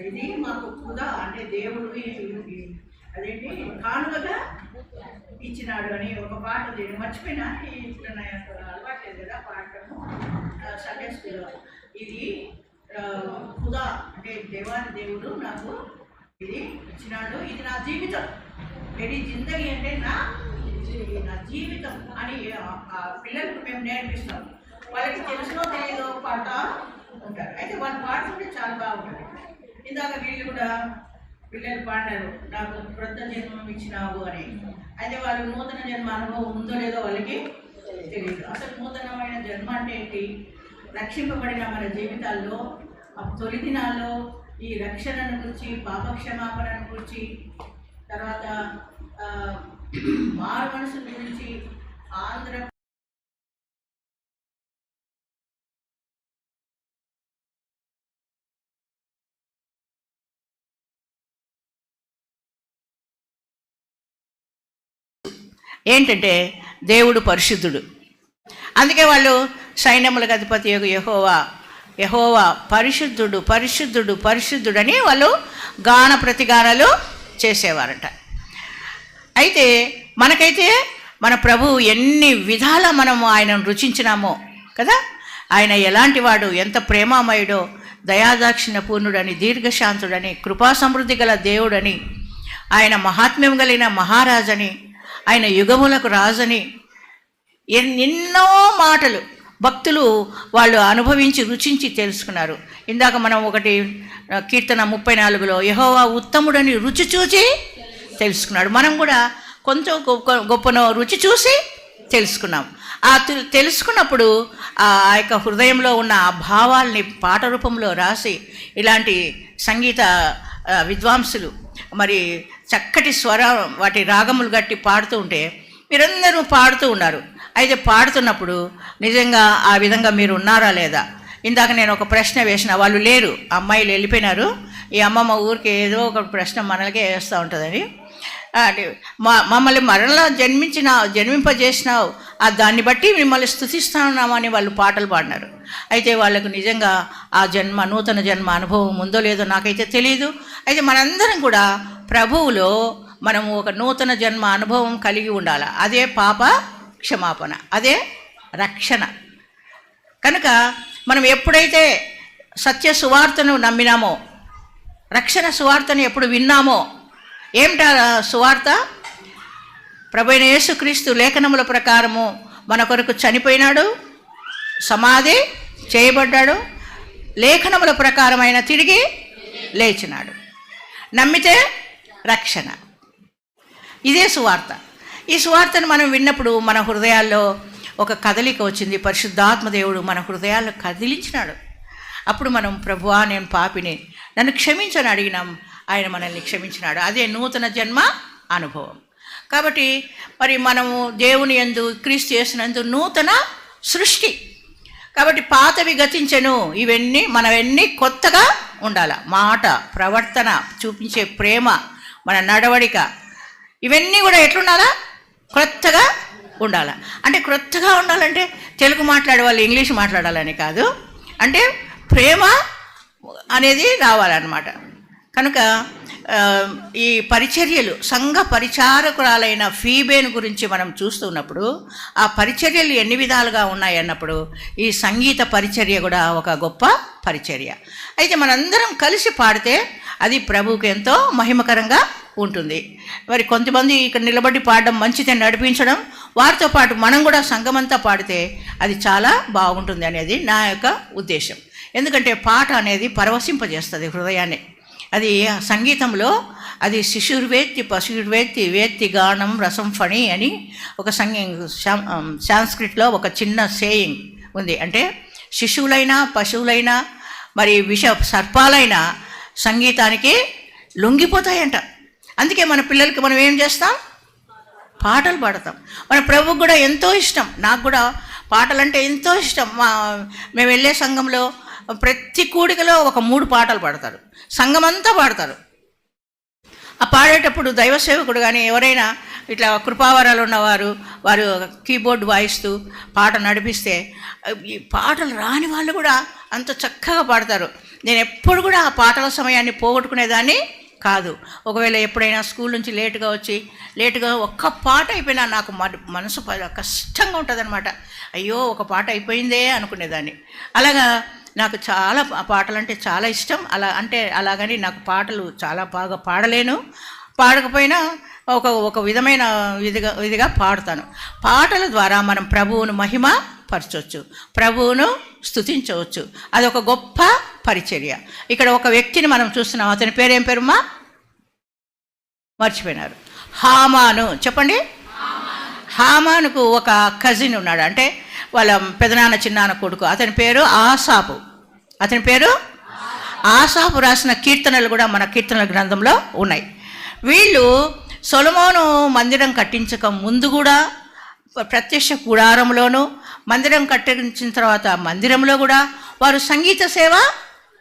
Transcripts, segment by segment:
ఇది మాకు కూడా అంటే దేవుడు అదేంటి కానుకగా ఇచ్చినాడు అని ఒక పాట నేను మర్చిపోయినా, ఇప్పుడు నా యొక్క అలవాట్లేదు కదా పాడటము సండే స్కూల్లో. ఇది ఖుదా అంటే దేవాది దేవుడు నాకు ఇది ఇచ్చినాడు, ఇది నా జీవితం, ఇది జిందగీ అంటే నా జీవితం అని పిల్లలకు మేము నేర్పిస్తాం. వాళ్ళకి తెలుసులో తెలియదో పాడుతూ ఉంటారు. అయితే వాళ్ళు పాడుతుంటే చాలా బాగుంటుంది. ఇందాక వీళ్ళు కూడా పిల్లలు పాడారు, నాకు క్రొత్త జన్మం ఇచ్చినావు అని. అయితే వాళ్ళు నూతన జన్మ అనుభవం ఉందో లేదో వాళ్ళకి తెలియదు. అసలు నూతనమైన జన్మ అంటే ఏంటి? రక్షింపబడిన మన జీవితాల్లో తొలి దినాల్లో ఈ రక్షణను గురించి, పాపక్షమాపణను గురించి, తర్వాత మారు మనసుల గురించి ఆంధ్ర ఏంటంటే దేవుడు పరిశుద్ధుడు. అందుకే వాళ్ళు సైన్యములకు అధిపతి యెహోవా యెహోవా పరిశుద్ధుడు పరిశుద్ధుడు పరిశుద్ధుడు అని వాళ్ళు గాన ప్రతిగానాలు చేసేవారట. అయితే మనకైతే మన ప్రభువు ఎన్ని విధాల మనము ఆయనను రుచించినామో కదా. ఆయన ఎలాంటి వాడు, ఎంత ప్రేమామయుడో, దయాదాక్షిణ్య పూర్ణుడని, దీర్ఘశాంతుడని, కృపా సమృద్ధి గల దేవుడని, ఆయన మహాత్మ్యం కలిగిన మహారాజని, ఆయన యుగములకు రాజని, ఎన్నో మాటలు భక్తులు వాళ్ళు అనుభవించి రుచించి తెలుసుకున్నారు. ఇందాక మనం ఒకటి కీర్తన 34లో యెహోవా ఉత్తముడని రుచి చూసి తెలుసుకున్నాడు. మనం కూడా కొంచెం గొప్పనో రుచి చూసి తెలుసుకున్నాం. ఆ తెలుసుకున్నప్పుడు ఆ యొక్క హృదయంలో ఉన్న ఆ భావాల్ని పాట రూపంలో రాసి ఇలాంటి సంగీత విద్వాంసులు మరి చక్కటి స్వరం వాటి రాగములు గట్టి పాడుతూ ఉంటే మీరందరూ పాడుతూ ఉన్నారు. అయితే పాడుతున్నప్పుడు నిజంగా ఆ విధంగా మీరు ఉన్నారా లేదా? ఇందాక నేను ఒక ప్రశ్న వేసిన, వాళ్ళు లేరు, అమ్మాయిలు వెళ్ళిపోయినారు. ఈ అమ్మమ్మ ఊరికి ఏదో ఒక ప్రశ్న మనలకే వేస్తూ ఉంటుందని, మమ్మల్ని మరలా జన్మింపజేసినావు, దాన్ని బట్టి మిమ్మల్ని స్తుతిస్తున్నామని వాళ్ళు పాటలు పాడినారు. అయితే వాళ్ళకు నిజంగా ఆ నూతన జన్మ అనుభవం ఉందో లేదో నాకైతే తెలియదు. అయితే మనందరం కూడా ప్రభువులో మనము ఒక నూతన జన్మ అనుభవం కలిగి ఉండాలి. అదే పాప క్షమాపణ, అదే రక్షణ. కనుక మనం ఎప్పుడైతే సత్య సువార్తను నమ్మినామో, రక్షణ సువార్తను ఎప్పుడు విన్నామో, ఏమిటా సువార్త? ప్రభువైన యేసుక్రీస్తు లేఖనముల ప్రకారము మన కొరకు చనిపోయినాడు, సమాధి చేయబడ్డాడు, లేఖనముల ప్రకారం ఆయన తిరిగి లేచినాడు. నమ్మితే రక్షణ. ఇదే సువార్త. ఈ సువార్తను మనం విన్నప్పుడు మన హృదయాల్లో ఒక కదలిక వచ్చింది. పరిశుద్ధాత్మ దేవుడు మన హృదయాల్లో కదిలించినాడు. అప్పుడు మనం ప్రభువా నేను పాపిని, నన్ను క్షమించని అడిగినాం, ఆయన మనల్ని క్షమించినాడు. అదే నూతన జన్మ అనుభవం. కాబట్టి మరి మనము దేవుని యందు క్రీస్తు యేసునందు నూతన సృష్టి. కాబట్టి పాతవి గతించెను, మనవన్నీ కొత్తగా ఉండాలి. మాట, ప్రవర్తన, చూపించే ప్రేమ, మన నడవడిక, ఇవన్నీ కూడా ఎట్లుండాలా? క్రొత్తగా ఉండాలి. అంటే క్రొత్తగా ఉండాలంటే తెలుగు మాట్లాడే వాళ్ళు ఇంగ్లీష్ మాట్లాడాలని కాదు, అంటే ప్రేమ అనేది రావాలన్నమాట. కనుక ఈ పరిచర్యలు, సంఘ పరిచారకురాలైన ఫీబేను గురించి మనం చూస్తున్నప్పుడు ఆ పరిచర్యలు ఎన్ని విధాలుగా ఉన్నాయన్నప్పుడు ఈ సంగీత పరిచర్య కూడా ఒక గొప్ప పరిచర్య. అయితే మనందరం కలిసి పాడితే అది ప్రభువుకి ఎంతో మహిమకరంగా ఉంటుంది. మరి కొంతమంది ఇక్కడ నిలబడి పాడడం మంచిదే, నడిపించడం, వారితో పాటు మనం కూడా సంఘమంతా పాడితే అది చాలా బాగుంటుంది అనేది నా యొక్క ఉద్దేశం. ఎందుకంటే పాట అనేది పరవశింపజేస్తుంది హృదయాన్ని. అది సంగీతంలో అది శిశుర్వేత్తి పశుర్వేత్తి వేత్తి గానం రసం ఫణి అని ఒక సాంస్క్రిట్లో ఒక చిన్న సేయింగ్ ఉంది. అంటే శిశువులైనా పశువులైనా మరి విష సర్పాలైనా సంగీతానికి లొంగిపోతాయంట. అందుకే మన పిల్లలకి మనం ఏం చేస్తాం? పాటలు పాడతాం. మన ప్రభువుకు కూడా ఎంతో ఇష్టం. నాకు కూడా పాటలంటే ఎంతో ఇష్టం. మేము వెళ్ళే సంఘంలో ప్రతి కూడికలో ఒక 3 పాటలు పాడతారు, సంఘమంతా పాడతారు. ఆ పాడేటప్పుడు దైవ సేవకుడు కానీ ఎవరైనా ఇట్లా కృపావరాలు ఉన్నవారు వారు కీబోర్డ్ వాయిస్తూ పాట నడిపిస్తే ఈ పాటలు రాని వాళ్ళు కూడా అంత చక్కగా పాడతారు. నేను ఎప్పుడు కూడా ఆ పాటల సమయాన్ని పోగొట్టుకునేదాన్ని కాదు. ఒకవేళ ఎప్పుడైనా స్కూల్ నుంచి లేటుగా ఒక్క పాట అయిపోయినా నాకు మనసు కష్టంగా ఉంటుంది అనమాట. అయ్యో ఒక పాట అయిపోయిందే అనుకునేదాన్ని. అలాగా నాకు చాలా పాటలు అంటే చాలా ఇష్టం. అలాగని నాకు పాటలు చాలా బాగా పాడలేను, పాడకపోయినా ఒక విధమైన విధిగా పాడుతాను. పాటల ద్వారా మనం ప్రభువును మహిమ పరచవచ్చు, ప్రభువును స్తుతించవచ్చు. అదొక గొప్ప పరిచర్య. ఇక్కడ ఒక వ్యక్తిని మనం చూస్తున్నాం. అతని పేరేం పేరుమా? మర్చిపోయినారు. హామాను. చెప్పండి. హామానుకు ఒక కజిన్ ఉన్నాడు, అంటే వాళ్ళ పెదనాన్న చిన్నాన్న కొడుకు. అతని పేరు ఆసాపు. ఆసాపు రాసిన కీర్తనలు కూడా మన కీర్తనల గ్రంథంలో ఉన్నాయి. వీళ్ళు సొలొమోను మందిరం కట్టించక ముందు కూడా ప్రత్యక్ష గుడారంలోనూ, మందిరం కట్టించిన తర్వాత మందిరంలో కూడా వారు సంగీత సేవ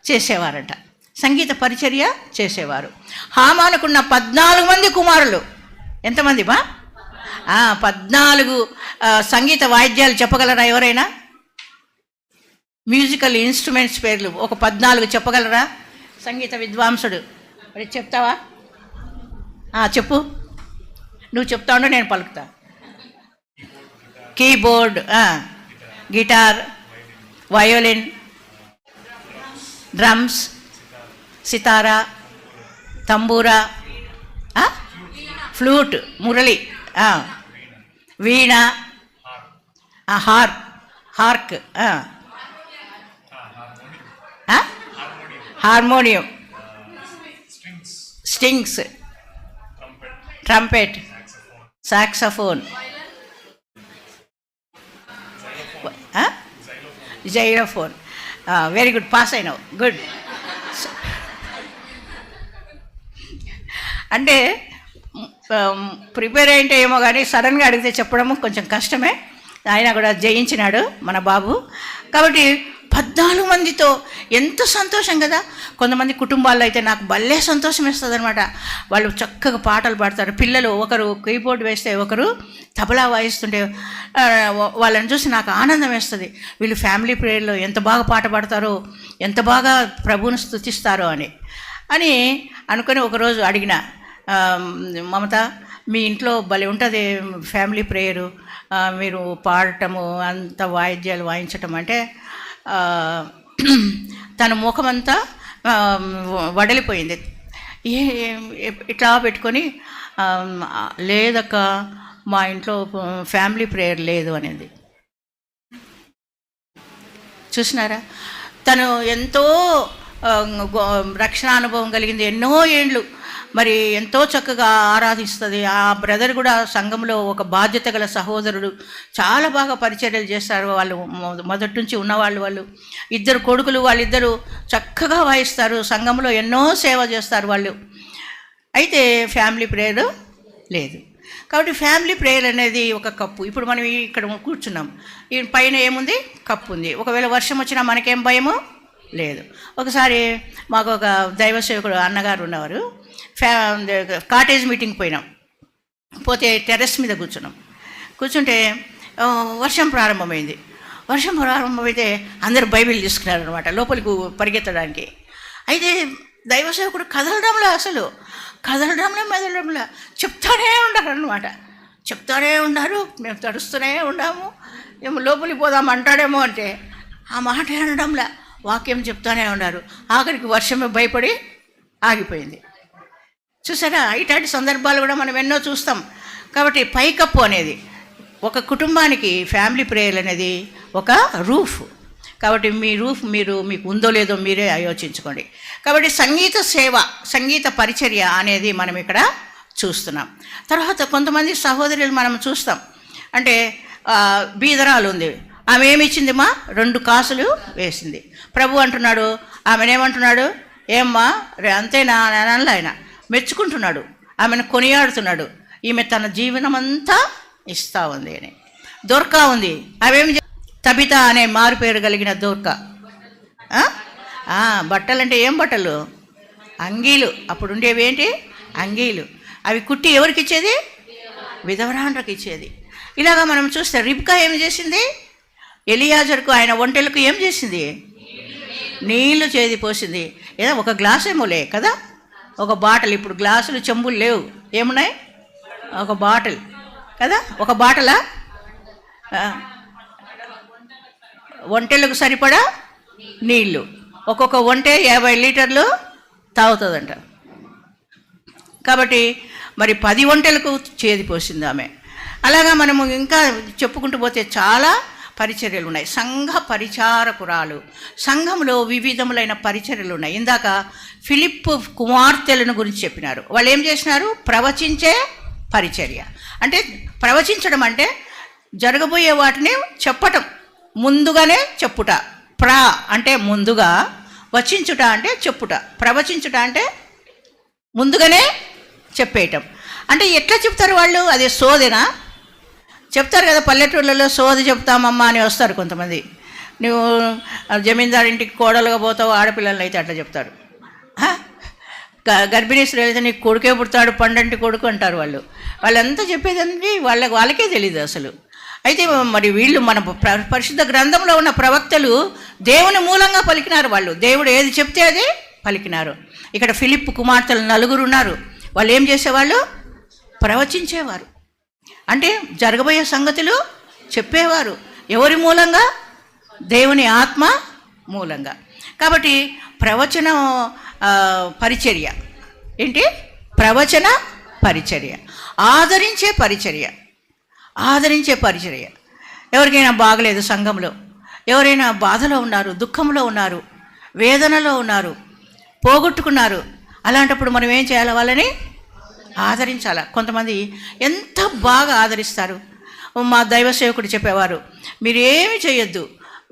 చేసేవారంట, సంగీత పరిచర్య చేసేవారు. హామానుకున్న 14 మంది కుమారులు. ఎంతమంది బా? 14 సంగీత వాయిద్యాలు చెప్పగలరా ఎవరైనా? మ్యూజికల్ ఇన్స్ట్రుమెంట్స్ పేర్లు ఒక 14 చెప్పగలరా? సంగీత విద్వాంసుడు మరి చెప్తావా? చెప్పు. నువ్వు చెప్తా ఉంటే నేను పలుకుతా. Keyboard, guitar, violin, drums, sitar, tambura, flute, మురళి, veena, harp, harmonium, strings, trumpet, saxophone, xylophone. Very good, pass అయినావు, గుడ్. అంటే ప్రిపేర్ అయింటే ఏమో కానీ సడన్గా అడిగితే చెప్పడము కొంచెం కష్టమే. ఆయన కూడా జయించినాడు మన బాబు. కాబట్టి 14 మందితో ఎంత సంతోషం కదా. కొంతమంది కుటుంబాల్లో అయితే నాకు భలే సంతోషం వేస్తుంది అనమాట. వాళ్ళు చక్కగా పాటలు పాడతారు. పిల్లలు ఒకరు కీబోర్డ్ వేస్తే ఒకరు తబలా వాయిస్తుంటే వాళ్ళని చూసి నాకు ఆనందం వేస్తుంది. వీళ్ళు ఫ్యామిలీ ప్రేయర్లో ఎంత బాగా పాట పాడతారో, ఎంత బాగా ప్రభువును స్తుతిస్తారో అని అనుకొని ఒకరోజు అడిగిన, మమత మీ ఇంట్లో భలే ఉంటుంది ఫ్యామిలీ ప్రేయరు, మీరు పాడటము అంత వాయిద్యాలు వాయించటం అంటే తన ముఖమంతా వడలిపోయింది. ఇట్లా పెట్టుకొని, లేదక్క మా ఇంట్లో ఫ్యామిలీ ప్రేయర్ లేదు అనేది. చూసినారా? తను ఎంతో రక్షణ అనుభవం కలిగింది, ఎన్నో ఏండ్లు మరి ఎంతో చక్కగా ఆరాధిస్తుంది. ఆ బ్రదర్ కూడా సంఘంలో ఒక బాధ్యత గల సహోదరుడు, చాలా బాగా పరిచర్యలు చేస్తారు. వాళ్ళు మొదటి నుంచి ఉన్నవాళ్ళు, వాళ్ళు 2 కొడుకులు, వాళ్ళిద్దరూ చక్కగా వాయిస్తారు, సంఘంలో ఎన్నో సేవ చేస్తారు వాళ్ళు. అయితే ఫ్యామిలీ ప్రేయర్ లేదు. కాబట్టి ఫ్యామిలీ ప్రేయర్ అనేది ఒక కప్పు. ఇప్పుడు మనం ఇక్కడ కూర్చున్నాం, ఈ పైన ఏముంది? కప్పు ఉంది. ఒకవేళ వర్షం వచ్చినా మనకేం భయము లేదు. ఒకసారి మాకు ఒక దైవ సేవకుడు అన్నగారు ఉన్నవారు, కాటేజ్ మీటింగ్ పోయినాం. పోతే టెర్రస్ మీద కూర్చుంటే వర్షం ప్రారంభమైతే అందరూ బైబిల్ తీసుకున్నారు అనమాట లోపలికి పరిగెత్తడానికి. అయితే దైవ సేవకుడు మెదలడంలో చెప్తానే ఉన్నారు. మేము తడుస్తూనే ఉన్నాము. ఏమో లోపలికి పోదాం అంటాడేమో అంటే ఆ మాట అనడంలా వాక్యం చెప్తానే ఉన్నారు. ఆఖరికి వర్షమే భయపడి ఆగిపోయింది. చూసారా? ఇట్లాంటి సందర్భాలు కూడా మనం ఎన్నో చూస్తాం. కాబట్టి పైకప్పు అనేది ఒక కుటుంబానికి ఫ్యామిలీ ప్రేయర్ అనేది ఒక రూఫ్. కాబట్టి మీ రూఫ్ మీకు ఉందో లేదో మీరే ఆలోచించుకోండి. కాబట్టి సంగీత సేవ, సంగీత పరిచర్య అనేది మనం ఇక్కడ చూస్తున్నాం. తర్వాత కొంతమంది సహోదరులు మనం చూస్తాం. అంటే బీదరాలు ఉంది, ఆమె ఏమిచ్చింది మా 2 కాసులు వేసింది. ప్రభు అంటున్నాడు, ఆమెనేమంటున్నాడు, ఏమ్మా అంతేనా అనలా, ఆయన మెచ్చుకుంటున్నాడు, ఆమెను కొనియాడుతున్నాడు. ఈమె తన జీవనం అంతా ఇస్తూ ఉంది అని. దొర్కా ఉంది, అవేమి తబిత అనే మారు పేరు కలిగిన దొర్కా. బట్టలు అంటే ఏం బట్టలు? అంగీలు. అప్పుడు ఉండేవి ఏంటి? అంగీలు. అవి కుట్టి ఎవరికి ఇచ్చేది? విధవరాండ్రకు ఇచ్చేది. ఇలాగా మనం చూస్తే రిబ్కా ఏమి చేసింది? ఎలియాజరుకు ఆయన ఒంటెలకు ఏం చేసింది? నీళ్లు చేదిపోసింది. ఏదో ఒక గ్లాస్ ఏమోలే కదా, ఒక బాటిల్. ఇప్పుడు గ్లాసులు చెంబులు లేవు, ఏమున్నాయి? ఒక బాటిల్ కదా, ఒక బాటలా ఒంటెలకు సరిపడా నీళ్ళు. ఒక్కొక్క ఒంటె 50 లీటర్లు తాగుతుందంట. కాబట్టి మరి 10 ఒంటెలకు చేదిపోసింది ఆమె. అలాగా మనము ఇంకా చెప్పుకుంటూ పోతే చాలా పరిచర్యలు ఉన్నాయి. సంఘ పరిచారకురాలు. సంఘంలో వివిధములైన పరిచర్యలు ఉన్నాయి. ఇందాక ఫిలిప్పు కుమార్తెలను గురించి చెప్పినారు. వాళ్ళు ఏం చేసినారు? ప్రవచించే పరిచర్య. అంటే ప్రవచించడం అంటే జరగబోయే వాటిని చెప్పటం, ముందుగానే చెప్పుట. అంటే ముందుగా, వచించుట అంటే చెప్పుట, ప్రవచించుట అంటే ముందుగానే చెప్పేయటం. అంటే ఎట్లా చెప్తారు వాళ్ళు? అదే సోదేనా? చెప్తారు కదా, పల్లెటూళ్ళలో సోది చెప్తామమ్మా అని వస్తారు కొంతమంది. నువ్వు జమీందారింటికి కోడలుగా పోతావు, ఆడపిల్లలు అయితే అట్లా చెప్తారు. గర్భిణీ స్త్రీ అయితే నీకు కొడుకే పుడతాడు, పండంటి కొడుకు అంటారు వాళ్ళు. వాళ్ళంతా చెప్పేదానికి వాళ్ళకే తెలియదు అసలు. అయితే మరి వీళ్ళు మన పరిశుద్ధ గ్రంథంలో ఉన్న ప్రవక్తలు దేవుని మూలంగా పలికినారు. వాళ్ళు దేవుడు ఏది చెప్తే అది పలికినారు. ఇక్కడ ఫిలిప్పు కుమార్తెలు 4 ఉన్నారు. వాళ్ళు ఏం చేసేవాళ్ళు? ప్రవచించేవారు. అంటే జరగబోయే సంగతులు చెప్పేవారు. ఎవరి మూలంగా? దేవుని ఆత్మ మూలంగా. కాబట్టి ప్రవచన పరిచర్య ఏంటి? ప్రవచన పరిచర్య, ఆదరించే పరిచర్య. ఆదరించే పరిచర్య. ఎవరికైనా బాగలేదు సంఘంలో, ఎవరైనా బాధలో ఉన్నారు, దుఃఖంలో ఉన్నారు, వేదనలో ఉన్నారు, పోగొట్టుకున్నారు, అలాంటప్పుడు మనం ఏం చేయాలి? వాళ్ళని ఆదరించాలి. కొంతమంది ఎంత బాగా ఆదరిస్తారు. మా దైవ సేవకుడు చెప్పేవారు, మీరు ఏమి చేయొద్దు,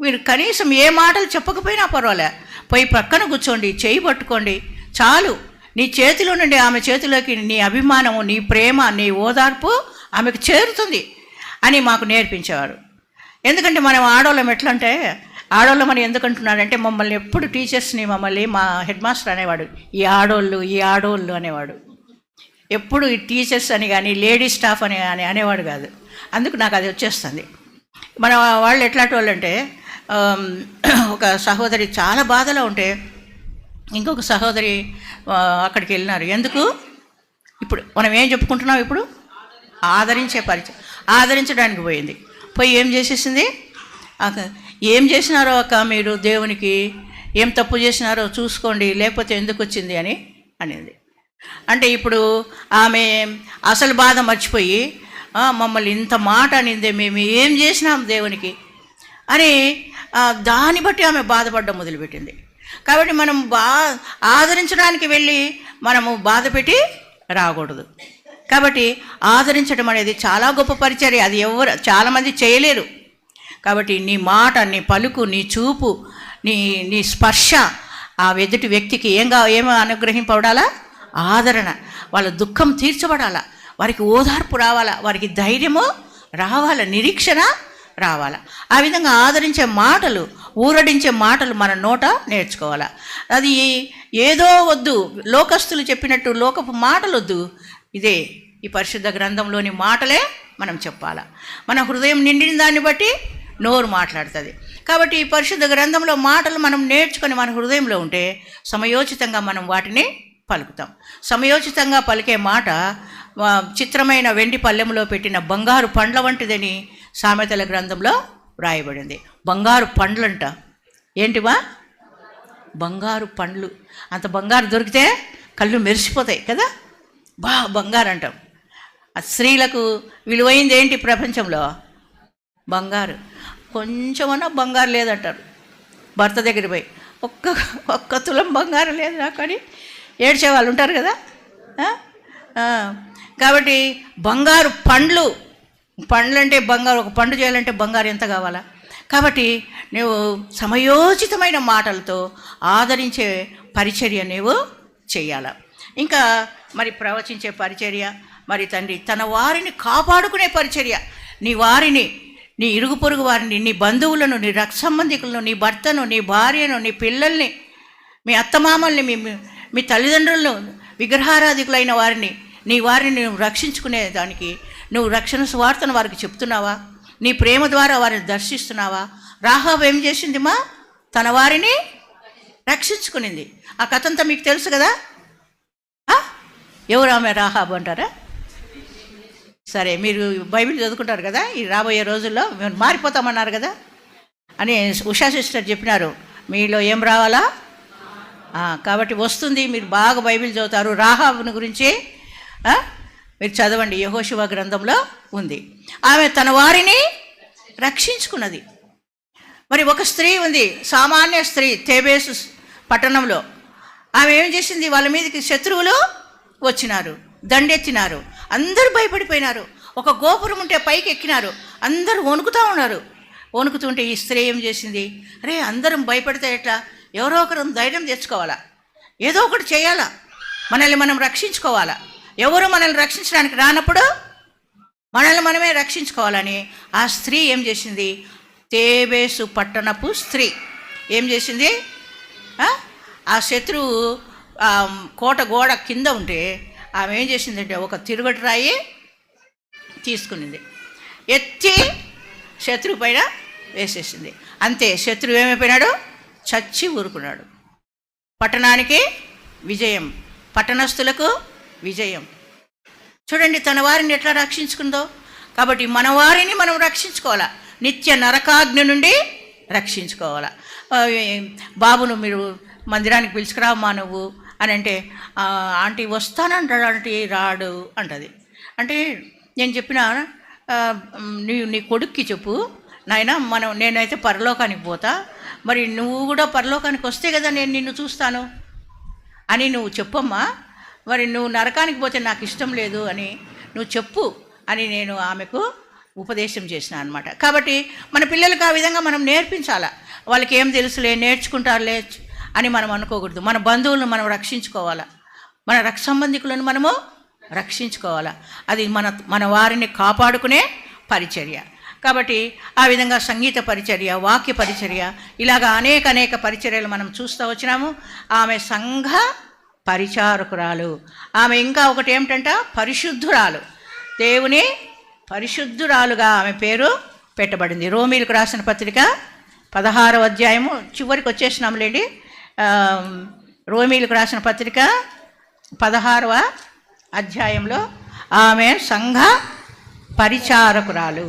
మీరు కనీసం ఏ మాటలు చెప్పకపోయినా పర్వాలే, పోయి పక్కన కూర్చోండి, చేయి పట్టుకోండి చాలు. నీ చేతిలో నుండి ఆమె చేతిలోకి నీ అభిమానము, నీ ప్రేమ, నీ ఓదార్పు ఆమెకు చేరుతుంది అని మాకు నేర్పించేవారు. ఎందుకంటే మనం ఆడవాళ్ళం ఎట్లా అంటే, ఆడవాళ్ళమని ఎందుకంటున్నాడంటే మమ్మల్ని ఎప్పుడు టీచర్స్ని, మమ్మల్ని మా హెడ్ మాస్టర్ అనేవాడు, ఈ ఆడోళ్ళు అనేవాడు. ఎప్పుడు ఈ టీచర్స్ అని కానీ లేడీ స్టాఫ్ అని కానీ అనేవాడు కాదు. అందుకు నాకు అది వచ్చేస్తుంది. మన వాళ్ళు ఎట్లాంటి వాళ్ళు అంటే, ఒక సహోదరి చాలా బాధలో ఉంటే ఇంకొక సహోదరి అక్కడికి వెళ్ళినారు. ఎందుకు? ఇప్పుడు మనం ఏం చెప్పుకుంటున్నాం? ఇప్పుడు ఆదరించే పరిచయం. ఆదరించడానికి పోయింది. పోయి ఏం చేసేసింది? ఏం చేసినారో అక్క మీరు దేవునికి, ఏం తప్పు చేసినారో చూసుకోండి, లేకపోతే ఎందుకు వచ్చింది అని అనేది. అంటే ఇప్పుడు ఆమె అసలు బాధ మర్చిపోయి మమ్మల్ని ఇంత మాట అనిందే, మేము ఏం చేసినాం దేవునికి అని దాన్ని బట్టి ఆమె బాధపడడం మొదలుపెట్టింది. కాబట్టి మనం ఆదరించడానికి వెళ్ళి మనము బాధ పెట్టి రాకూడదు. కాబట్టి ఆదరించడం అనేది చాలా గొప్ప పరిచర్య. అది చాలామంది చేయలేరు. కాబట్టి నీ మాట, నీ పలుకు, నీ చూపు, నీ స్పర్శ ఆ ఎదుటి వ్యక్తికి ఏమో అనుగ్రహింపబడాలా? ఆదరణ. వాళ్ళ దుఃఖం తీర్చబడాలా, వారికి ఓదార్పు రావాలా, వారికి ధైర్యము రావాలా, నిరీక్షణ రావాలా. ఆ విధంగా ఆదరించే మాటలు, ఊరడించే మాటలు మన నోట నేర్చుకోవాలా. అది ఏదో వద్దు, లోకస్తులు చెప్పినట్టు లోకపు మాటలు వద్దు. ఇదే ఈ పరిశుద్ధ గ్రంథంలోని మాటలే మనం చెప్పాలా. మన హృదయం నిండిన దాన్ని బట్టి నోరు మాట్లాడుతుంది. కాబట్టి ఈ పరిశుద్ధ గ్రంథంలో మాటలు మనం నేర్చుకొని మన హృదయంలో ఉంటే సమయోచితంగా మనం వాటిని పలుకుతాం. సమయోచితంగా పలికే మాట చిత్రమైన వెండి పళ్ళెంలో పెట్టిన బంగారు పండ్ల వంటిదని సామెతల గ్రంథంలో వ్రాయబడింది. బంగారు పండ్లంట. ఏంటివా? బంగారు పండ్లు. అంత బంగారు దొరికితే కళ్ళు మెరిసిపోతాయి కదా, బంగారు అంటాం. స్త్రీలకు విలువైంది ఏంటి ప్రపంచంలో? బంగారు. కొంచెమన్నా బంగారు లేదంటారు. భర్త దగ్గర పోయి ఒక్క తులం బంగారం లేదు నాకు అని ఏడ్చే వాళ్ళు ఉంటారు కదా. కాబట్టి బంగారు పండ్లు అంటే బంగారు, ఒక పండు చేయాలంటే బంగారు ఎంత కావాలా? కాబట్టి నువ్వు సమయోచితమైన మాటలతో ఆదరించే పరిచర్య నువ్వు చేయాల. ఇంకా మరి ప్రవచించే పరిచర్య, మరి తండ్రి తన వారిని కాపాడుకునే పరిచర్య. నీ వారిని, నీ ఇరుగు పొరుగు వారిని, నీ బంధువులను, నీ రక్త సంబంధికులను, నీ భర్తను, నీ భార్యను, నీ పిల్లల్ని, మీ అత్తమామల్ని, మీ తల్లిదండ్రులను, విగ్రహారాధికులైన వారిని, నీ వారిని నువ్వు రక్షించుకునే దానికి నువ్వు రక్షణ సువార్తను వారికి చెప్తున్నావా? నీ ప్రేమ ద్వారా వారిని దర్శిస్తున్నావా? రాహాబు ఏం చేసింది? తన వారిని రక్షించుకునింది. ఆ కథ అంతా మీకు తెలుసు కదా. ఎవరు ఆమె? రాహాబు అంటారా? సరే, మీరు బైబిల్ చదువుకుంటారు కదా. ఈ రాబోయే రోజుల్లో మేము మారిపోతామన్నారు కదా అని ఉషా సిస్టర్ చెప్పినారు. మీలో ఏం రావాలా? కాబట్టి వస్తుంది. మీరు బాగా బైబిల్ చదువుతారు. రాహాబుని గురించి మీరు చదవండి, యెహోషువ గ్రంథంలో ఉంది. ఆమె తన వారిని రక్షించుకున్నది. మరి ఒక స్త్రీ ఉంది, సామాన్య స్త్రీ, తేబేసు పట్టణంలో. ఆమె ఏం చేసింది? వాళ్ళ మీదకి శత్రువులు వచ్చినారు, దండెత్తినారు, అందరూ భయపడిపోయినారు. ఒక గోపురం ఉంటే పైకి ఎక్కినారు, అందరూ వణుకుతూ ఉన్నారు. వణుకుతుంటే ఈ స్త్రీ ఏం చేసింది? అరే, అందరం భయపడితే ఎట్లా? ఎవరో ఒకరు ధైర్యం తెచ్చుకోవాలా, ఏదో ఒకటి చేయాలా, మనల్ని మనం రక్షించుకోవాలా. ఎవరు మనల్ని రక్షించడానికి రానప్పుడు మనల్ని మనమే రక్షించుకోవాలని ఆ స్త్రీ ఏం చేసింది? తేబేసు పట్టణపు స్త్రీ ఏం చేసింది? ఆ శత్రువు కోట గోడ కింద ఉంటే ఆమె ఏం చేసిందంటే ఒక తిరుగటి రాయి తీసుకునింది, ఎత్తి శత్రువు పైన వేసేసింది. అంతే, శత్రువు ఏమైపోయినాడు? చచ్చి ఊరుకున్నాడు. పట్టణానికి విజయం, పట్టణస్థులకు విజయం. చూడండి తన వారిని ఎట్లా రక్షించుకుందో. కాబట్టి మన వారిని మనం రక్షించుకోవాలా, నిత్య నరకాగ్ని నుండి రక్షించుకోవాలా. బాబును మీరు మందిరానికి పిలుచుకురామ్మా నువ్వు అని అంటే, ఆంటీ వస్తానంటాడు, ఆంటీ రాడు అంటది. అంటే నేను చెప్పిన నీ కొడుక్కి చెప్పు నాయన, నేనైతే పరలోకానికి పోతా, మరి నువ్వు కూడా పరలోకానికి వస్తే కదా నేను నిన్ను చూస్తాను అని నువ్వు చెప్పమ్మా. మరి నువ్వు నరకానికి పోతే నాకు ఇష్టం లేదు అని నువ్వు చెప్పు అని నేను ఆమెకు ఉపదేశం చేసిన అనమాట. కాబట్టి మన పిల్లలకు ఆ విధంగా మనం నేర్పించాలా. వాళ్ళకి ఏం తెలుసులే, నేర్చుకుంటారులే అని మనం అనుకోకూడదు. మన బంధువులను మనం రక్షించుకోవాలా, మన రక్త సంబంధికులను మనము రక్షించుకోవాలా. అది మన వారిని కాపాడుకునే పరిచర్య. కాబట్టి ఆ విధంగా సంగీత పరిచర్య, వాక్య పరిచర్య, ఇలాగా అనేక పరిచర్యలు మనం చూస్తూ వచ్చినాము. ఆమె సంఘ పరిచారకురాలు. ఆమె ఇంకా ఒకటి ఏమిటంట? పరిశుద్ధురాలు. దేవుని పరిశుద్ధురాలుగా ఆమె పేరు పెట్టబడింది. రోమీలకు రాసిన పత్రిక 16వ అధ్యాయము చివరికి వచ్చేసినాంలేండి. రోమీలకు రాసిన పత్రిక 16వ అధ్యాయంలో ఆమె సంఘ పరిచారకురాలు.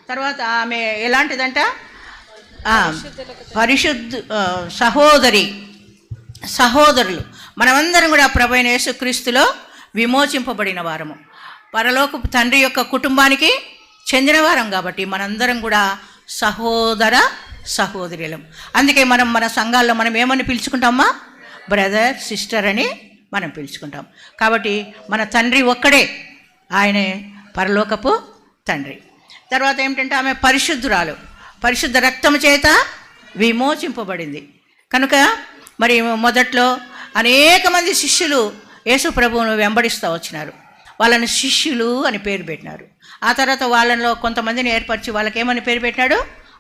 తర్వాత ఆమె ఎలాంటిదంట? సహోదరులు. మనమందరం కూడా ప్రభువైన యేసుక్రీస్తులో విమోచింపబడిన వారము, పరలోకపు తండ్రి యొక్క కుటుంబానికి చెందిన వారం. కాబట్టి మనందరం కూడా సహోదర సహోదరులం. అందుకే మన సంఘాల్లో మనం ఏమని పిలుచుకుంటామా? బ్రదర్, సిస్టర్ అని మనం పిలుచుకుంటాం. కాబట్టి మన తండ్రి ఒక్కడే, ఆయనే పరలోకపు తండ్రి. తర్వాత ఏమిటంటే ఆమె పరిశుద్ధురాలు, పరిశుద్ధ రక్తము చేత విమోచింపబడింది. కనుక మరి మొదట్లో అనేక మంది శిష్యులు యేసు ప్రభువును వెంబడిస్తూ వచ్చినారు. వాళ్ళని శిష్యులు అని పేరు పెట్టినారు. ఆ తర్వాత వాళ్ళలో కొంతమందిని ఏర్పరిచి వాళ్ళకి ఏమని పేరు పెట్టినాడు?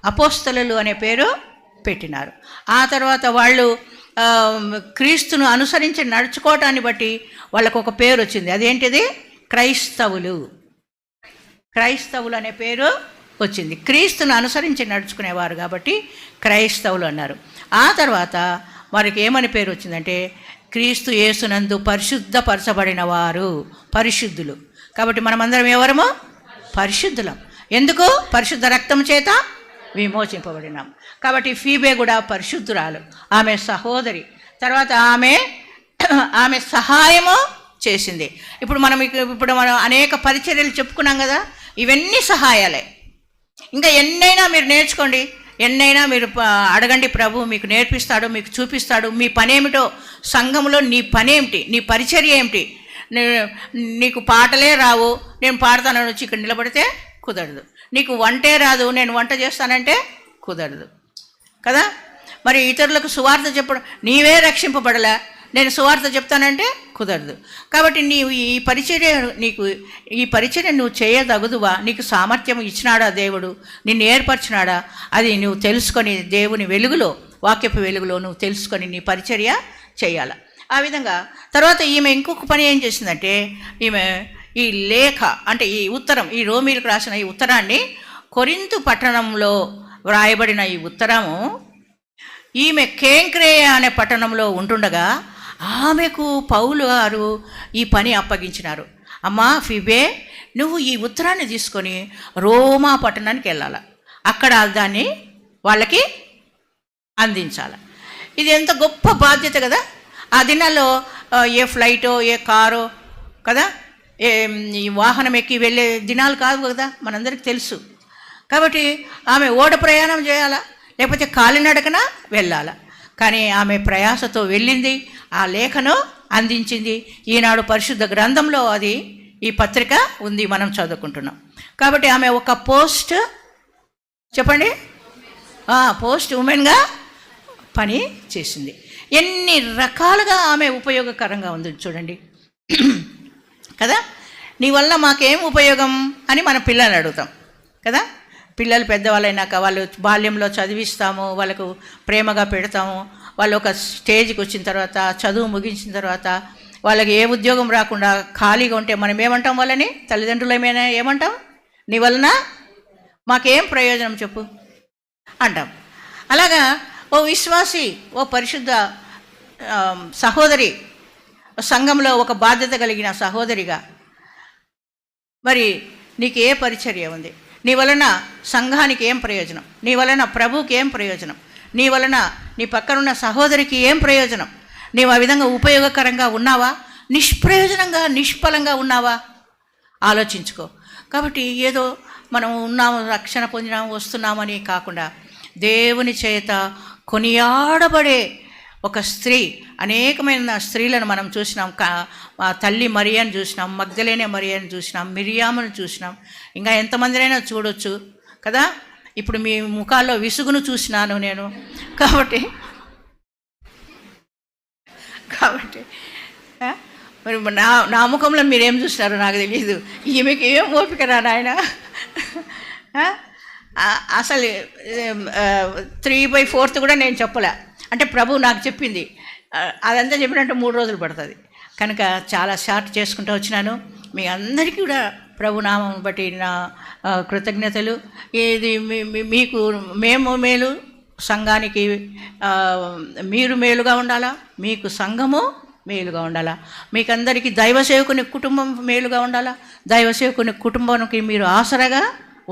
అపోస్తలులు అనే పేరు పెట్టినారు. ఆ తర్వాత వాళ్ళు క్రీస్తును అనుసరించి నడుచుకోవటాన్ని బట్టి వాళ్ళకు ఒక పేరు వచ్చింది. అదేంటిది? క్రైస్తవులు. క్రైస్తవులు అనే పేరు వచ్చింది. క్రీస్తును అనుసరించి నడుచుకునేవారు కాబట్టి క్రైస్తవులు అన్నారు. ఆ తర్వాత వారికి ఏమని పేరు వచ్చిందంటే క్రీస్తు యేసునందు పరిశుద్ధపరచబడిన వారు, పరిశుద్ధులు. కాబట్టి మనమందరం ఎవరము? పరిశుద్ధులం. ఎందుకు? పరిశుద్ధ రక్తం చేత విమోచింపబడినాం. కాబట్టి ఫీబే కూడా పరిశుద్ధురాలు, ఆమె సహోదరి. తర్వాత ఆమె సహాయము చేసింది. ఇప్పుడు మనం అనేక పరిచర్యలు చెప్పుకున్నాం కదా, ఇవన్నీ సహాయాలే. ఇంకా ఎన్నైనా మీరు నేర్చుకోండి, ఎన్నైనా మీరు అడగండి, ప్రభు మీకు నేర్పిస్తాడు, మీకు చూపిస్తాడు. మీ పనేమిటో, సంఘంలో నీ పనేమిటి, నీ పరిచర్య ఏమిటి. నీకు పాటలే రావు, నేను పాడతానని వచ్చి ఇక్కడ నిలబడితే కుదరదు. నీకు వంటే రాదు, నేను వంట చేస్తానంటే కుదరదు కదా. మరి ఇతరులకు సువార్త చెప్పడం, నీవే రక్షింపబడలే, నేను సువార్త చెప్తానంటే కుదరదు. కాబట్టి నీవు ఈ పరిచర్య నువ్వు చేయదగుదువా? నీకు సామర్థ్యం ఇచ్చినాడా దేవుడు? నిన్ను ఏర్పరిచినాడా? అది నువ్వు తెలుసుకొని దేవుని వెలుగులో, వాక్యపు వెలుగులో నువ్వు తెలుసుకొని నీ పరిచర్య చేయాల. ఆ విధంగా తర్వాత ఈమె ఇంకొక పని ఏం చేసిందంటే, ఈమె ఈ లేఖ అంటే ఈ ఉత్తరం, ఈ రోమీలకు రాసిన ఈ ఉత్తరాన్ని, కొరింథు పట్టణంలో వ్రాయబడిన ఈ ఉత్తరము ఈమె కేంక్రేయ అనే పట్టణంలో ఉంటుండగా ఆమెకు పౌలు గారు ఈ పని అప్పగించినారు. అమ్మా ఫిబే, నువ్వు ఈ ఉత్తరాన్ని తీసుకొని రోమా పట్టణానికి వెళ్ళాలి, అక్కడ దాన్ని వాళ్ళకి అందించాలి. ఇది ఎంత గొప్ప బాధ్యత కదా. ఆ దినాల్లో ఏ ఫ్లైటో ఏ కారో కదా, ఈ వాహనం ఎక్కి వెళ్ళే దినాలు కాదు కదా, మనందరికీ తెలుసు. కాబట్టి ఆమె ఓడ ప్రయాణం చేయాలా, లేకపోతే కాలినడకన వెళ్ళాలా. కానీ ఆమె ప్రయాసతో వెళ్ళింది, ఆ లేఖను అందించింది. ఈనాడు పరిశుద్ధ గ్రంథంలో అది ఈ పత్రిక ఉంది, మనం చదువుకుంటున్నాం. కాబట్టి ఆమె ఒక పోస్ట్ ఉమెన్గా పని చేసింది. ఎన్ని రకాలుగా ఆమె ఉపయోగకరంగా ఉంది చూడండి కదా. నీ వల్ల మాకేం ఉపయోగం అని మన పిల్లల్ని అడుగుతాం కదా. పిల్లలు పెద్దవాళ్ళైనాక వాళ్ళు బాల్యంలో చదివిస్తాము, వాళ్ళకు ప్రేమగా పెడతాము. వాళ్ళు ఒక స్టేజ్కి వచ్చిన తర్వాత, చదువు ముగించిన తర్వాత వాళ్ళకి ఏ ఉద్యోగం రాకుండా ఖాళీగా ఉంటే మనం ఏమంటాం వాళ్ళని? తల్లిదండ్రులు ఏమంటాం? నీ వలన మాకేం ప్రయోజనం చెప్పు అంటాం. అలాగా ఓ విశ్వాసి, ఓ పరిశుద్ధ సహోదరి, సంఘంలో ఒక బాధ్యత కలిగిన సహోదరిగా మరి నీకు ఏ పరిచర్య ఉంది? నీ వలన సంఘానికి ఏం ప్రయోజనం? నీ వలన ప్రభువుకి ఏం ప్రయోజనం? నీ వలన నీ పక్కనున్న సహోదరికి ఏం ప్రయోజనం? నీవు ఆ విధంగా ఉపయోగకరంగా ఉన్నావా? నిష్ప్రయోజనంగా, నిష్ఫలంగా ఉన్నావా? ఆలోచించుకో. కాబట్టి ఏదో మనం ఉన్నాము, రక్షణ పొందినాము, వస్తున్నామని కాకుండా దేవుని చేత కొనియాడబడే ఒక స్త్రీ. అనేకమైన స్త్రీలను మనం చూసినాం. తల్లి మరియను చూసినాం, మగ్దలేనే మరియను చూసినాం, మిరియామును చూసినాం, ఇంకా ఎంతమందినైనా చూడొచ్చు కదా. ఇప్పుడు మీ ముఖాల్లో విసుగును చూసినాను నేను. కాబట్టి మరి నా ముఖంలో మీరేం చూసినారో నాకు తెలియదు. ఈమెకి ఏం ఓపిక రా నాయన. అసలు 3/4 కూడా నేను చెప్పలే. అంటే ప్రభు నాకు చెప్పింది, అదంతా చెప్పినట్టు 3 రోజులు పడుతుంది. కనుక చాలా షార్ట్ చేసుకుంటూ వచ్చినాను. మీ అందరికీ కూడా ప్రభునామం బట్టి నా కృతజ్ఞతలు. ఇది మీకు మేము మేలు, సంఘానికి మీరు మేలుగా ఉండాలా, మీకు సంఘము మేలుగా ఉండాలా, మీకు అందరికీ దైవ సేవకుని కుటుంబం మేలుగా ఉండాలా, దైవ సేవకుని కుటుంబానికి మీరు ఆసరగా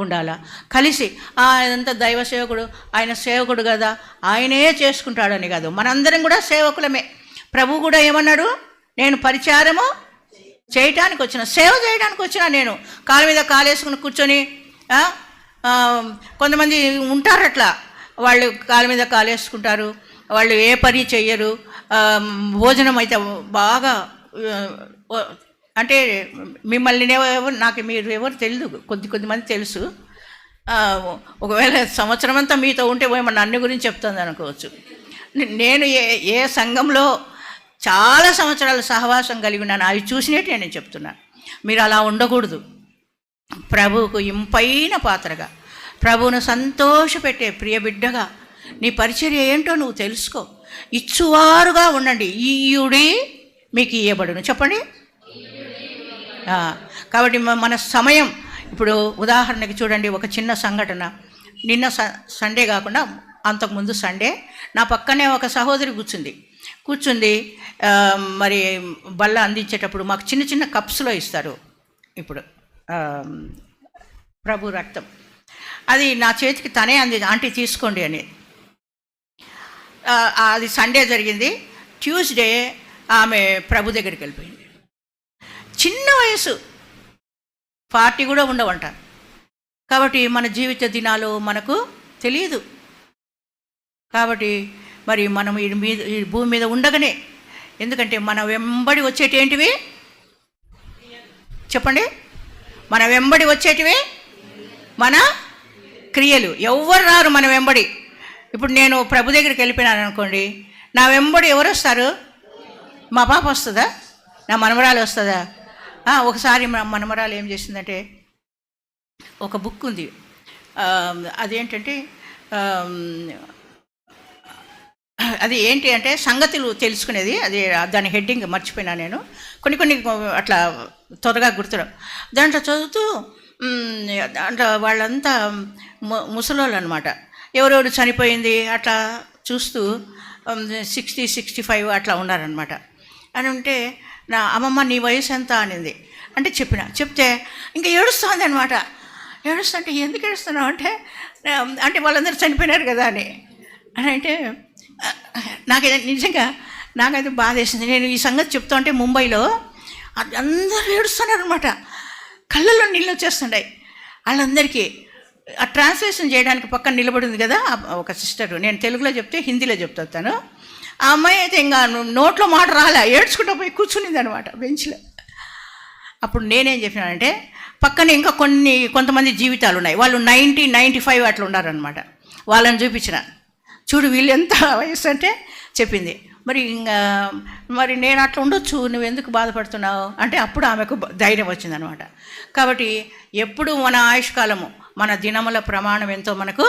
ఉండాలా. కలిసి అదంతా దైవ సేవకుడు, ఆయన సేవకుడు కదా, ఆయనే చేసుకుంటాడని కాదు, మనందరం కూడా సేవకులమే. ప్రభు కూడా ఏమన్నాడు? నేను పరిచారము చేయటానికి వచ్చిన, సేవ చేయడానికి వచ్చిన. నేను కాలు మీద కాలేసుకుని కూర్చొని, కొంతమంది ఉంటారు అట్లా, వాళ్ళు కాలు మీద కాలేసుకుంటారు, వాళ్ళు ఏ పని చెయ్యరు. భోజనం అయితే బాగా, అంటే మిమ్మల్ని ఎవరు, నాకు మీరు ఎవరు తెలియదు, కొద్దిమంది తెలుసు. ఒకవేళ సంవత్సరం అంతా మీతో ఉంటే ఏమన్నా అన్ని గురించి చెప్తుంది అనుకోవచ్చు. నేను ఏ సంఘంలో చాలా సంవత్సరాల సహవాసం కలిగి ఉన్నాను, అవి చూసినట్టే నేను చెప్తున్నాను. మీరు అలా ఉండకూడదు. ప్రభువుకు ఇంపైన పాత్రగా, ప్రభువును సంతోషపెట్టే ప్రియ బిడ్డగా నీ పరిచర్య ఏంటో నువ్వు తెలుసుకో. ఇచ్చువారుగా ఉండండి, ఈయుడి మీకు ఇయ్యబడును. చెప్పండి. కాబట్టి మన సమయం ఇప్పుడు ఉదాహరణకి చూడండి, ఒక చిన్న సంఘటన. నిన్న సండే కాకుండా అంతకుముందు సండే నా పక్కనే ఒక సహోదరి కూర్చుంది. మరి బల్ల అందించేటప్పుడు మాకు చిన్న చిన్న కప్స్లో ఇస్తారు ఇప్పుడు ప్రభు రక్తం. అది నా చేతికి తనే ఆంటీ తీసుకోండి అని. అది సండే జరిగింది. ట్యూస్డే ఆమె ప్రభు దగ్గరికి వెళ్ళిపోయింది. చిన్న వయసు, 40 కూడా ఉండవంట. కాబట్టి మన జీవిత దినాలు మనకు తెలియదు. కాబట్టి మరి మనం ఈ భూమి మీద ఉండగానే, ఎందుకంటే మన వెంబడి వచ్చేటేంటివి చెప్పండి? మన వెంబడి వచ్చేటివి మన క్రియలు. ఎవ్వరు రారు మన వెంబడి. ఇప్పుడు నేను ప్రభు దగ్గరికి వెళ్ళిపోయినాను అనుకోండి, నా వెంబడి ఎవరు వస్తారు? మా పాప వస్తుందా? నా మనమరాలు వస్తుందా? ఒకసారి మా మనమరాలు ఏం చేసిందంటే, ఒక బుక్ ఉంది, అదేంటంటే అది ఏంటి అంటే సంగతులు తెలుసుకునేది. అది దాని హెడ్డింగ్ మర్చిపోయినా నేను, కొన్ని అట్లా త్వరగా గుర్తుడం. దాంట్లో చదువుతూ దాంట్లో వాళ్ళంతా ముసలోళ్ళు అనమాట, ఎవరెవరు చనిపోయింది అట్లా చూస్తూ 60-65 అట్లా ఉన్నారనమాట. అని ఉంటే నా అమ్మమ్మ నీ వయసు ఎంత అనింది. అంటే చెప్తే ఇంకా ఏడుస్తుంది అనమాట. ఏడుస్తుంటే ఎందుకు ఏడుస్తున్నావు అంటే వాళ్ళందరూ చనిపోయినారు కదా అని అంటే నాకైతే బాధ వేసింది. నేను ఈ సంగతి చెప్తా ఉంటే ముంబైలో అందరూ ఏడుస్తున్నారు అనమాట. కళ్ళల్లో నీళ్ళు వచ్చేస్తున్నాయి వాళ్ళందరికీ. ఆ ట్రాన్స్లేషన్ చేయడానికి పక్కన నిలబడింది కదా ఒక సిస్టరు. నేను తెలుగులో చెప్తే హిందీలో చెప్తాను. ఆ అమ్మాయి అయితే ఇంకా నోట్లో మాట రాలే, ఏడ్చుకుంటూ పోయి కూర్చునింది అనమాట బెంచ్లో. అప్పుడు నేనేం చెప్పినానంటే పక్కన ఇంకా కొంతమంది జీవితాలు ఉన్నాయి, వాళ్ళు 90-95 అట్లా ఉన్నారనమాట. వాళ్ళని చూపించిన, చూడు వీళ్ళు ఎంత వయసు అంటే చెప్పింది. మరి నేను అట్లా ఉండొచ్చు, నువ్వు ఎందుకు బాధపడుతున్నావు అంటే అప్పుడు ఆమెకు ధైర్యం వచ్చిందనమాట. కాబట్టి ఎప్పుడు మన ఆయుష్కాలము, మన దినముల ప్రమాణం ఎంతో మనకు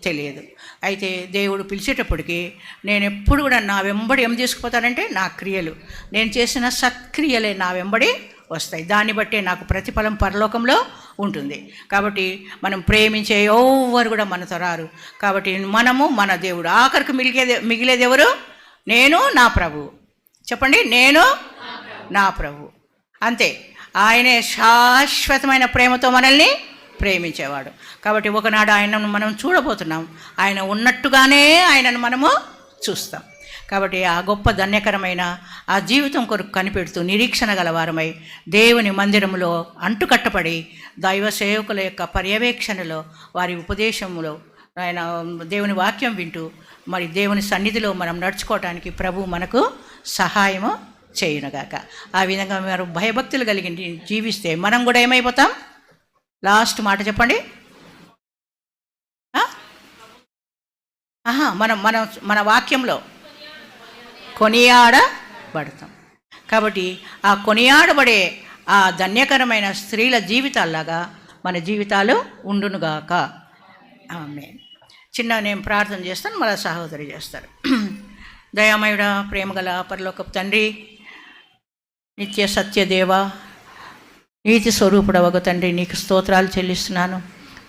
తెలియదు. అయితే దేవుడు పిలిచేటప్పటికి నేను ఎప్పుడు కూడా నా వెంబడి ఏం తీసుకుపోతానంటే నా క్రియలు, నేను చేసిన సత్క్రియలే నా వెంబడి వస్తాయి. దాన్ని బట్టే నాకు ప్రతిఫలం పరలోకంలో ఉంటుంది. కాబట్టి మనం ప్రేమించే ఎవరు కూడా మనతో రారు. కాబట్టి మనము మన దేవుడు. ఆఖరికి మిగిలేది ఎవరు? నేను నా ప్రభువు. చెప్పండి, నేను నా ప్రభువు. అంతే. ఆయనే శాశ్వతమైన ప్రేమతో మనల్ని ప్రేమించేవాడు. కాబట్టి ఒకనాడు ఆయనను మనం చూడబోతున్నాం. ఆయన ఉన్నట్టుగానే ఆయనను మనము చూస్తాం. కాబట్టి ఆ గొప్ప ధన్యకరమైన ఆ జీవితం కొరకు కనిపెడుతూ నిరీక్షణ గలవారమై దేవుని మందిరంలో అంటుకట్టబడి దైవ సేవకుల యొక్క పర్యవేక్షణలో, వారి ఉపదేశంలో, ఆయన దేవుని వాక్యం వింటూ మరి దేవుని సన్నిధిలో మనం నడుచుకోవటానికి ప్రభు మనకు సహాయము చేయునుగాక. ఆ విధంగా మీరు భయభక్తులు కలిగి జీవిస్తే మనం కూడా ఏమైపోతాం? లాస్ట్ మాట చెప్పండి. మన వాక్యంలో కొనియాడబడతాం. కాబట్టి ఆ కొనియాడబడే ఆ ధన్యకరమైన స్త్రీల జీవితాల్లాగా మన జీవితాలు ఉండునుగాక. ఆమేన్. నేను ప్రార్థన చేస్తాను, మళ్ళీ సహోదరి చేస్తారు. దయామయుడ, ప్రేమగల పరలోకపు తండ్రి, నిత్య సత్యదేవ, నీతి స్వరూపుడవగు తండ్రి, నీకు స్తోత్రాలు చెల్లిస్తున్నాను.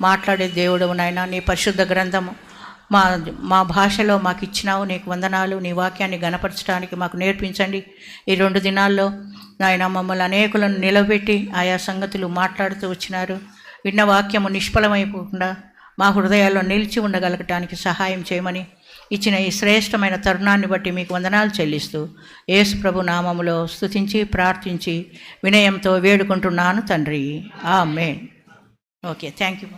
మాట్లాడే దేవుడవు నాయన, నీ పరిశుద్ధ గ్రంథము మా భాషలో మాకు ఇచ్చినావు. నీకు వందనాలు. నీ వాక్యాన్ని గణపరచడానికి మాకు నేర్పించండి. ఈ 2 దినాల్లో నాయన మమ్మల్ని అనేకులను నిలబెట్టి ఆయా సంగతులు మాట్లాడుతూ వచ్చినారు. విన్న వాక్యము నిష్ఫలమైపోకుండా మా హృదయాల్లో నిలిచి ఉండగలగటానికి సహాయం చేయమని ఇచ్చిన ఈ శ్రేష్టమైన తరుణాన్ని బట్టి మీకు వందనాలు చెల్లిస్తూ యేసు ప్రభు నామములో స్తుతించి ప్రార్థించి వినయంతో వేడుకుంటున్నాను తండ్రి. ఆమేన్. Okay, thank you.